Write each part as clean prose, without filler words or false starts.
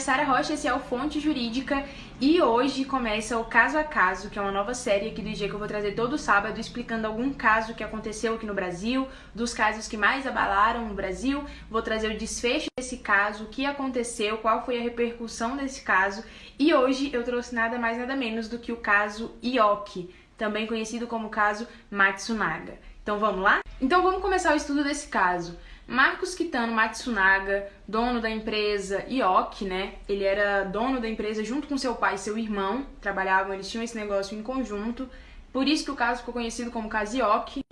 Sara Rocha, esse é o Fonte Jurídica e hoje começa o Caso a Caso, que é uma nova série aqui do IG que eu vou trazer todo sábado explicando algum caso que aconteceu aqui no Brasil, dos casos que mais abalaram o Brasil. Vou trazer o desfecho desse caso, o que aconteceu, qual foi a repercussão desse caso, e hoje eu trouxe nada mais nada menos do que o caso Ioki, também conhecido como caso Matsunaga. Então vamos lá? Então vamos começar o estudo desse caso. Marcos Kitano Matsunaga, dono da empresa Ioki, né? Ele era dono da empresa junto com seu pai e seu irmão, trabalhavam, eles tinham esse negócio em conjunto, por isso que o caso ficou conhecido como caso Ioki.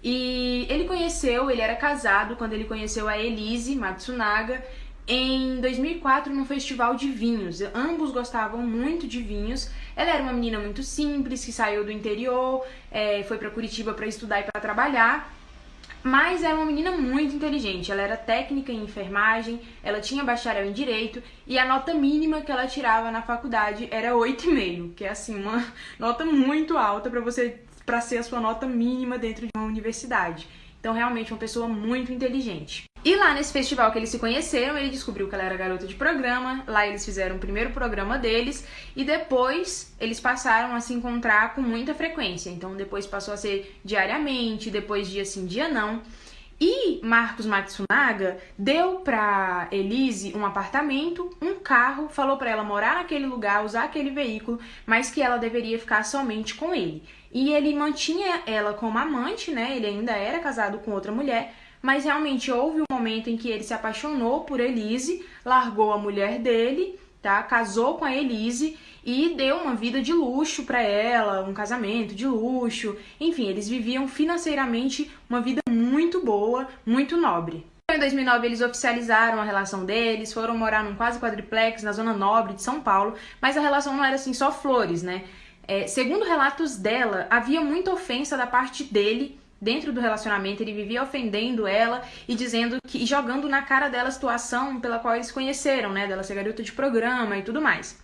E ele era casado quando ele conheceu a Elise Matsunaga em 2004 num festival de vinhos. Ambos gostavam muito de vinhos. Ela era uma menina muito simples, que saiu do interior, foi para Curitiba para estudar e para trabalhar. Mas era uma menina muito inteligente, ela era técnica em enfermagem, ela tinha bacharel em Direito e a nota mínima que ela tirava na faculdade era 8,5, que é assim, uma nota muito alta para ser a sua nota mínima dentro de uma universidade. Então realmente uma pessoa muito inteligente. E lá nesse festival que eles se conheceram, ele descobriu que ela era garota de programa, lá eles fizeram o primeiro programa deles e depois eles passaram a se encontrar com muita frequência. Então depois passou a ser diariamente, depois dia sim, dia não. E Marcos Matsunaga deu pra Elise um apartamento, um carro, falou pra ela morar naquele lugar, usar aquele veículo, mas que ela deveria ficar somente com ele. E ele mantinha ela como amante, né? Ele ainda era casado com outra mulher, mas realmente houve um momento em que ele se apaixonou por Elise, largou a mulher dele, tá? Casou com a Elise e deu uma vida de luxo para ela, um casamento de luxo. Enfim, eles viviam financeiramente uma vida muito boa, muito nobre. Em 2009 eles oficializaram a relação deles, foram morar num quase quadriplex na zona nobre de São Paulo, mas a relação não era assim só flores, né? Segundo relatos dela, havia muita ofensa da parte dele dentro do relacionamento. Ele vivia ofendendo ela e dizendo e jogando na cara dela a situação pela qual eles se conheceram, né? Dela ser garota de programa e tudo mais.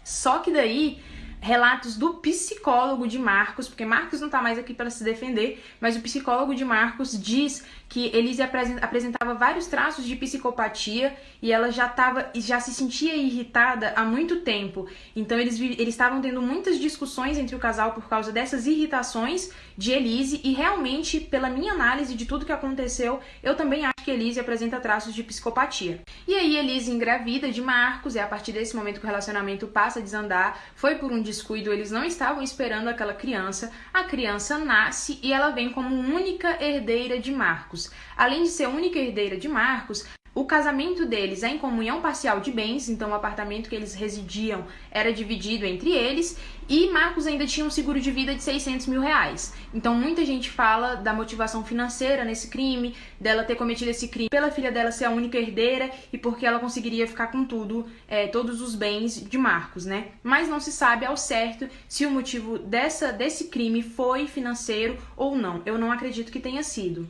Só que daí, relatos do psicólogo de Marcos, porque Marcos não tá mais aqui para se defender, mas o psicólogo de Marcos diz que Elise apresentava vários traços de psicopatia e ela já se sentia irritada há muito tempo. Então eles estavam tendo muitas discussões entre o casal por causa dessas irritações de Elise e realmente, pela minha análise de tudo que aconteceu, eu também acho que Elise apresenta traços de psicopatia. E aí Elise engravida de Marcos, é a partir desse momento que o relacionamento passa a desandar, foi por um descuido, eles não estavam esperando aquela criança, a criança nasce e ela vem como única herdeira de Marcos. Além de ser única herdeira de Marcos, o casamento deles é em comunhão parcial de bens, então o apartamento que eles residiam era dividido entre eles, e Marcos ainda tinha um seguro de vida de 600 mil reais. Então muita gente fala da motivação financeira nesse crime, dela ter cometido esse crime pela filha dela ser a única herdeira e porque ela conseguiria ficar com tudo, todos os bens de Marcos, né? Mas não se sabe ao certo se o motivo desse crime foi financeiro ou não. Eu não acredito que tenha sido.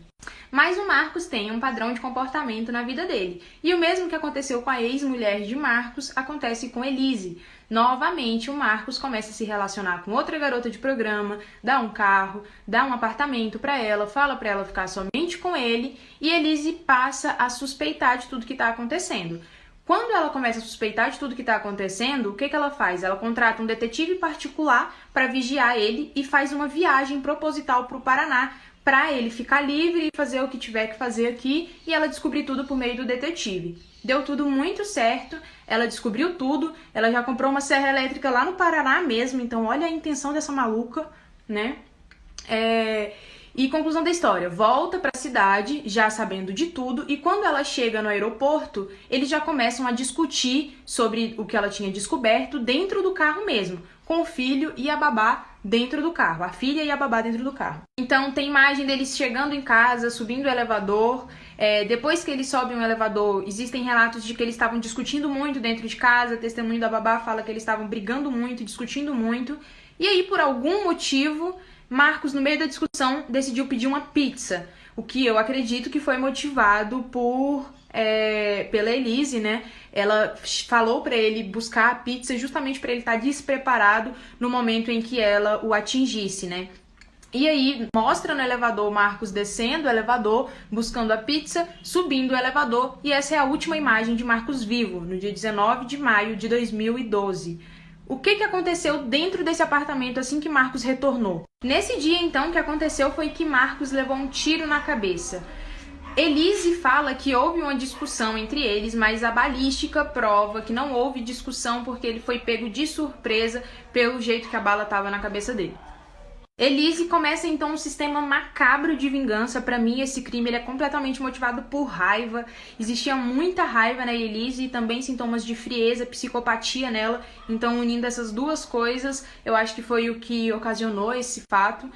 Mas o Marcos tem um padrão de comportamento na vida dele. E o mesmo que aconteceu com a ex-mulher de Marcos acontece com Elise. Novamente, o Marcos começa a se relacionar com outra garota de programa, dá um carro, dá um apartamento para ela, fala para ela ficar somente com ele, e Elise passa a suspeitar de tudo que está acontecendo. Quando ela começa a suspeitar de tudo que está acontecendo, o que ela faz? Ela contrata um detetive particular para vigiar ele e faz uma viagem proposital para o Paraná, para ele ficar livre e fazer o que tiver que fazer aqui, e ela descobrir tudo por meio do detetive. Deu tudo muito certo, ela descobriu tudo, ela já comprou uma serra elétrica lá no Paraná mesmo, então olha a intenção dessa maluca, né? E conclusão da história, volta para a cidade já sabendo de tudo, e quando ela chega no aeroporto, eles já começam a discutir sobre o que ela tinha descoberto dentro do carro mesmo, com o filho e a babá dentro do carro, a filha e a babá dentro do carro. Então tem imagem deles chegando em casa, subindo o elevador. Depois que eles sobem o elevador, existem relatos de que eles estavam discutindo muito dentro de casa, testemunho da babá fala que eles estavam brigando muito, discutindo muito, e aí por algum motivo Marcos, no meio da discussão, decidiu pedir uma pizza, o que eu acredito que foi motivado pela Elise, né? Ela falou para ele buscar a pizza justamente para ele estar despreparado no momento em que ela o atingisse, né? E aí mostra no elevador o Marcos descendo o elevador, buscando a pizza, subindo o elevador, e essa é a última imagem de Marcos vivo, no dia 19 de maio de 2012. O que aconteceu dentro desse apartamento assim que Marcos retornou? Nesse dia, então, o que aconteceu foi que Marcos levou um tiro na cabeça. Elise fala que houve uma discussão entre eles, mas a balística prova que não houve discussão porque ele foi pego de surpresa pelo jeito que a bala estava na cabeça dele. Elise começa então um sistema macabro de vingança. Pra mim, esse crime ele é completamente motivado por raiva. Existia muita raiva na Elise e também sintomas de frieza, psicopatia nela. Então, unindo essas duas coisas, eu acho que foi o que ocasionou esse fato.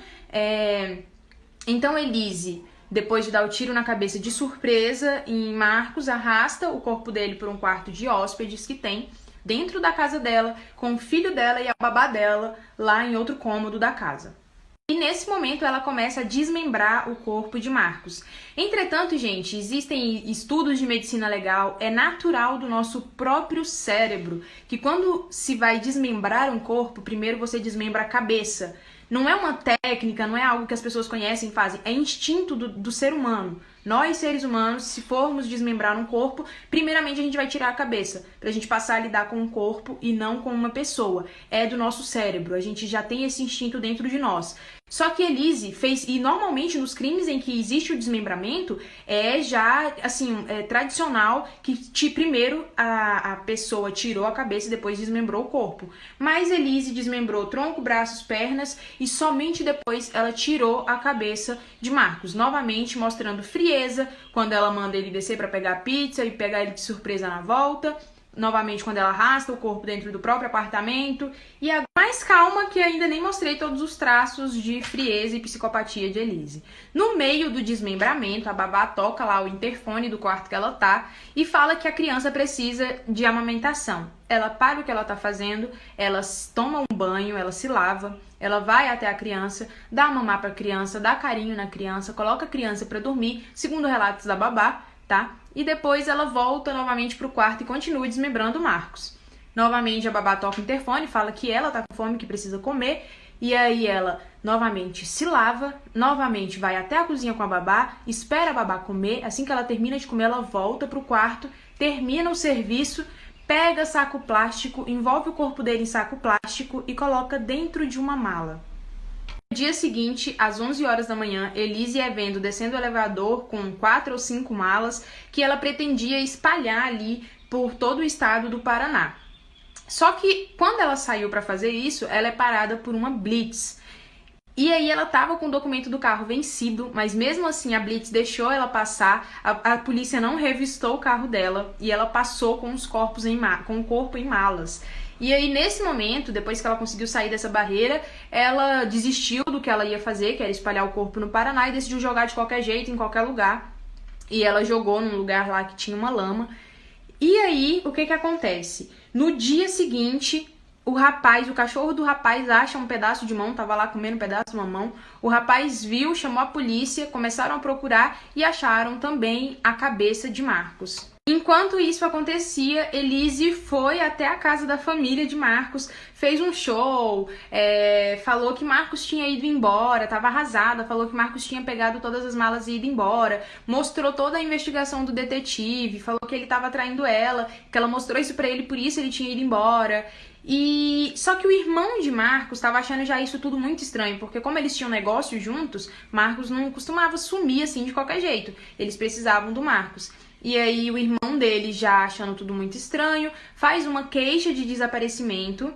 Então, Elise, depois de dar o tiro na cabeça de surpresa em Marcos, arrasta o corpo dele por um quarto de hóspedes que tem dentro da casa dela, com o filho dela e a babá dela lá em outro cômodo da casa. E nesse momento ela começa a desmembrar o corpo de Marcos. Entretanto, gente, existem estudos de medicina legal, é natural do nosso próprio cérebro que quando se vai desmembrar um corpo, primeiro você desmembra a cabeça. Não é uma técnica, não é algo que as pessoas conhecem e fazem, é instinto do ser humano. Nós, seres humanos, se formos desmembrar um corpo, primeiramente a gente vai tirar a cabeça, pra gente passar a lidar com um corpo e não com uma pessoa. É do nosso cérebro, a gente já tem esse instinto dentro de nós. Só que Elise fez, e normalmente nos crimes em que existe o desmembramento, é já, assim, tradicional que primeiro a pessoa tirou a cabeça e depois desmembrou o corpo. Mas Elise desmembrou tronco, braços, pernas e somente depois ela tirou a cabeça de Marcos, novamente mostrando frieza quando ela manda ele descer para pegar a pizza e pegar ele de surpresa na volta. Novamente quando ela arrasta o corpo dentro do próprio apartamento. E a mais calma que ainda nem mostrei todos os traços de frieza e psicopatia de Elise. No meio do desmembramento, a babá toca lá o interfone do quarto que ela tá e fala que a criança precisa de amamentação. Ela para o que ela tá fazendo, ela toma um banho, ela se lava, ela vai até a criança, dá mamar pra criança, dá carinho na criança, coloca a criança pra dormir, segundo relatos da babá, tá? E depois ela volta novamente pro quarto e continua desmembrando o Marcos. Novamente a babá toca o interfone, fala que ela tá com fome, que precisa comer, e aí ela novamente se lava, novamente vai até a cozinha com a babá, espera a babá comer, assim que ela termina de comer, ela volta pro quarto, termina o serviço, pega saco plástico, envolve o corpo dele em saco plástico e coloca dentro de uma mala. No dia seguinte, às 11 horas da manhã, Elise é vendo descendo o elevador com 4 ou 5 malas que ela pretendia espalhar ali por todo o estado do Paraná. Só que quando ela saiu para fazer isso, ela é parada por uma blitz. E aí ela tava com o documento do carro vencido, mas mesmo assim a blitz deixou ela passar, a polícia não revistou o carro dela e ela passou com os corpos com o corpo em malas. E aí, nesse momento, depois que ela conseguiu sair dessa barreira, ela desistiu do que ela ia fazer, que era espalhar o corpo no Paraná, e decidiu jogar de qualquer jeito, em qualquer lugar. E ela jogou num lugar lá que tinha uma lama. E aí, o que acontece? No dia seguinte, o cachorro do rapaz acha um pedaço de mão, tava lá comendo um pedaço de uma mão. O rapaz viu, chamou a polícia, começaram a procurar e acharam também a cabeça de Marcos. Enquanto isso acontecia, Elise foi até a casa da família de Marcos, fez um show, falou que Marcos tinha ido embora, estava arrasada, falou que Marcos tinha pegado todas as malas e ido embora, mostrou toda a investigação do detetive, falou que ele estava traindo ela, que ela mostrou isso pra ele, por isso ele tinha ido embora. E só que o irmão de Marcos estava achando já isso tudo muito estranho, porque como eles tinham negócio juntos, Marcos não costumava sumir assim de qualquer jeito, eles precisavam do Marcos. E aí o irmão dele, já achando tudo muito estranho, faz uma queixa de desaparecimento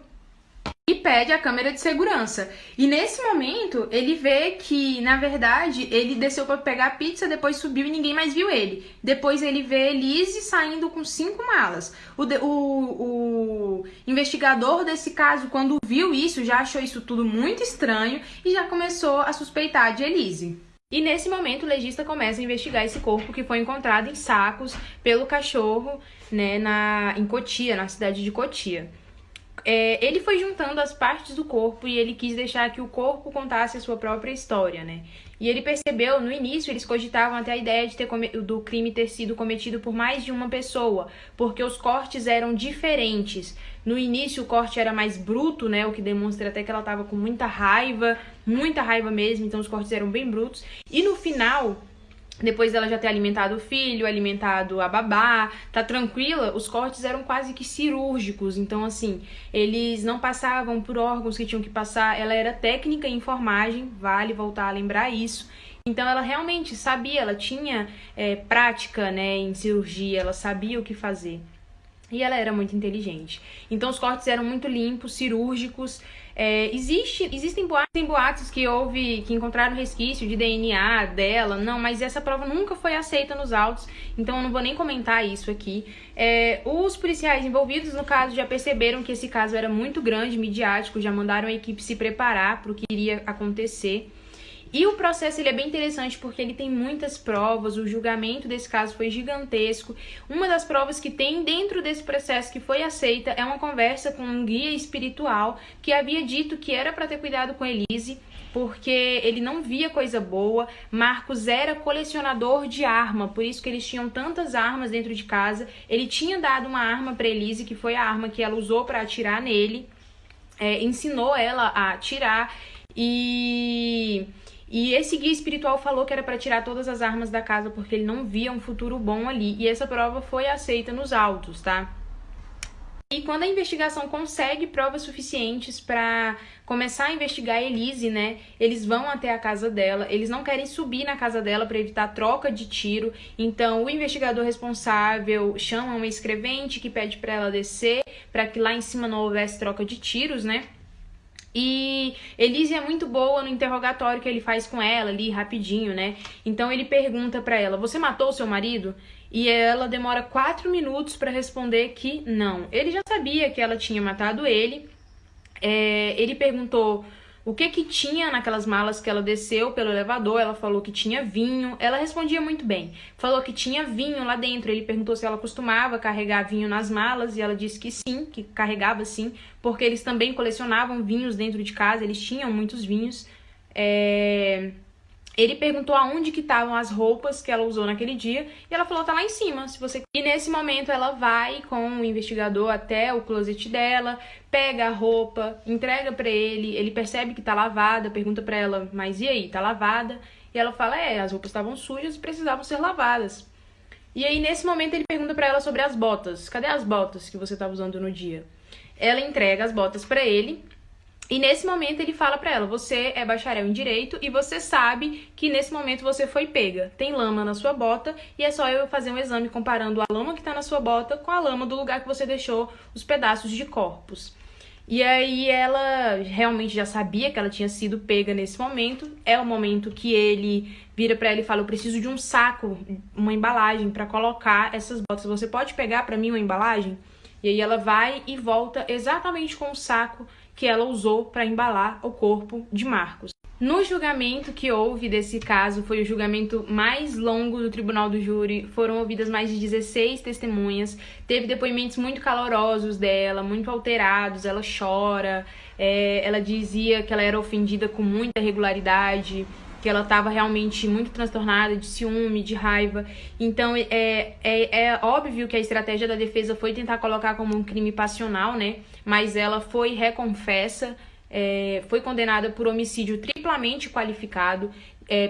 e pede a câmera de segurança. E nesse momento, ele vê que, na verdade, ele desceu para pegar a pizza, depois subiu e ninguém mais viu ele. Depois ele vê Elise saindo com 5 malas. O investigador desse caso, quando viu isso, já achou isso tudo muito estranho e já começou a suspeitar de Elise. E nesse momento o legista começa a investigar esse corpo que foi encontrado em sacos pelo cachorro, né, em Cotia, na cidade de Cotia. Ele foi juntando as partes do corpo e ele quis deixar que o corpo contasse a sua própria história, né? E ele percebeu, no início, eles cogitavam até a ideia do crime ter sido cometido por mais de uma pessoa, porque os cortes eram diferentes. No início, o corte era mais bruto, né? O que demonstra até que ela estava com muita raiva mesmo, então os cortes eram bem brutos. E no final, depois dela já ter alimentado o filho, alimentado a babá, tá tranquila, os cortes eram quase que cirúrgicos. Então, assim, eles não passavam por órgãos que tinham que passar. Ela era técnica em enfermagem, vale voltar a lembrar isso. Então, ela realmente sabia, ela tinha prática, né, em cirurgia, ela sabia o que fazer. E ela era muito inteligente. Então, os cortes eram muito limpos, cirúrgicos. Existem boatos que encontraram resquício de DNA dela. Não, mas essa prova nunca foi aceita nos autos. Então, eu não vou nem comentar isso aqui. Os policiais envolvidos no caso já perceberam que esse caso era muito grande, midiático. Já mandaram a equipe se preparar para o que iria acontecer. E o processo ele é bem interessante porque ele tem muitas provas, o julgamento desse caso foi gigantesco. Uma das provas que tem dentro desse processo que foi aceita é uma conversa com um guia espiritual que havia dito que era para ter cuidado com Elise, porque ele não via coisa boa. Marcos era colecionador de arma, por isso que eles tinham tantas armas dentro de casa. Ele tinha dado uma arma para Elise, que foi a arma que ela usou para atirar nele, ensinou ela a atirar E esse guia espiritual falou que era para tirar todas as armas da casa porque ele não via um futuro bom ali. E essa prova foi aceita nos autos, tá? E quando a investigação consegue provas suficientes para começar a investigar a Elise, né? Eles vão até a casa dela, eles não querem subir na casa dela para evitar troca de tiro. Então, o investigador responsável chama uma escrevente que pede para ela descer, para que lá em cima não houvesse troca de tiros, né? E Elise é muito boa no interrogatório que ele faz com ela ali, rapidinho, né? Então ele pergunta pra ela, você matou o seu marido? E ela demora 4 minutos pra responder que não. Ele já sabia que ela tinha matado ele. Ele perguntou o que tinha naquelas malas que ela desceu pelo elevador. Ela falou que tinha vinho. Ela respondia muito bem. Falou que tinha vinho lá dentro. Ele perguntou se ela costumava carregar vinho nas malas e ela disse que sim, que carregava sim, porque eles também colecionavam vinhos dentro de casa. Eles tinham muitos vinhos. Ele perguntou aonde que estavam as roupas que ela usou naquele dia e ela falou, tá lá em cima, se você... E nesse momento ela vai com o investigador até o closet dela, pega a roupa, entrega pra ele percebe que tá lavada, pergunta pra ela, mas e aí, tá lavada? E ela fala, as roupas estavam sujas e precisavam ser lavadas. E aí nesse momento ele pergunta pra ela sobre as botas, cadê as botas que você tava usando no dia? Ela entrega as botas pra ele. E nesse momento ele fala pra ela, você é bacharel em direito e você sabe que nesse momento você foi pega. Tem lama na sua bota e é só eu fazer um exame comparando a lama que tá na sua bota com a lama do lugar que você deixou os pedaços de corpos. E aí ela realmente já sabia que ela tinha sido pega nesse momento. É o momento que ele vira pra ela e fala, eu preciso de um saco, uma embalagem pra colocar essas botas. Você pode pegar pra mim uma embalagem? E aí ela vai e volta exatamente com o saco que ela usou para embalar o corpo de Marcos. No julgamento que houve desse caso, foi o julgamento mais longo do tribunal do júri, foram ouvidas mais de 16 testemunhas, teve depoimentos muito calorosos dela, muito alterados, ela chora, ela dizia que ela era ofendida com muita regularidade, que ela estava realmente muito transtornada, de ciúme, de raiva. Então, é óbvio que a estratégia da defesa foi tentar colocar como um crime passional, né? Mas ela foi reconfessa, foi condenada por homicídio triplamente qualificado,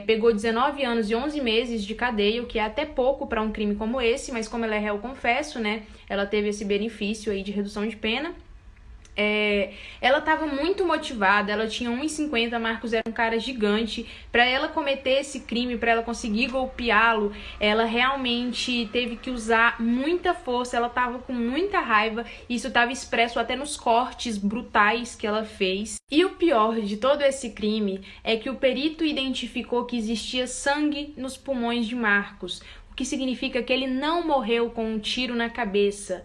pegou 19 anos e 11 meses de cadeia, o que é até pouco para um crime como esse, mas como ela é réu confesso, né? Ela teve esse benefício aí de redução de pena. Ela estava muito motivada, ela tinha 1,50, Marcos era um cara gigante. Para ela cometer esse crime, para ela conseguir golpeá-lo, ela realmente teve que usar muita força, ela estava com muita raiva, isso estava expresso até nos cortes brutais que ela fez. E o pior de todo esse crime é que o perito identificou que existia sangue nos pulmões de Marcos, o que significa que ele não morreu com um tiro na cabeça.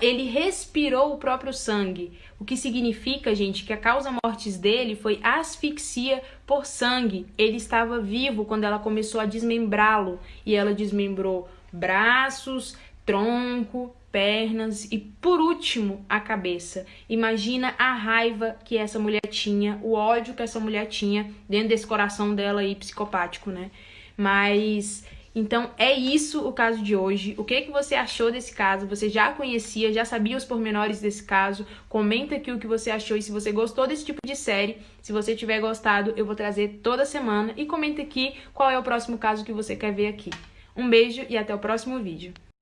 Ele respirou o próprio sangue, o que significa, gente, que a causa mortis dele foi asfixia por sangue. Ele estava vivo quando ela começou a desmembrá-lo e ela desmembrou braços, tronco, pernas e, por último, a cabeça. Imagina a raiva que essa mulher tinha, o ódio que essa mulher tinha dentro desse coração dela aí psicopático, né? Mas então é isso o caso de hoje. O que você achou desse caso? Você já conhecia, já sabia os pormenores desse caso? Comenta aqui o que você achou e se você gostou desse tipo de série. Se você tiver gostado, eu vou trazer toda semana. E comenta aqui qual é o próximo caso que você quer ver aqui. Um beijo e até o próximo vídeo.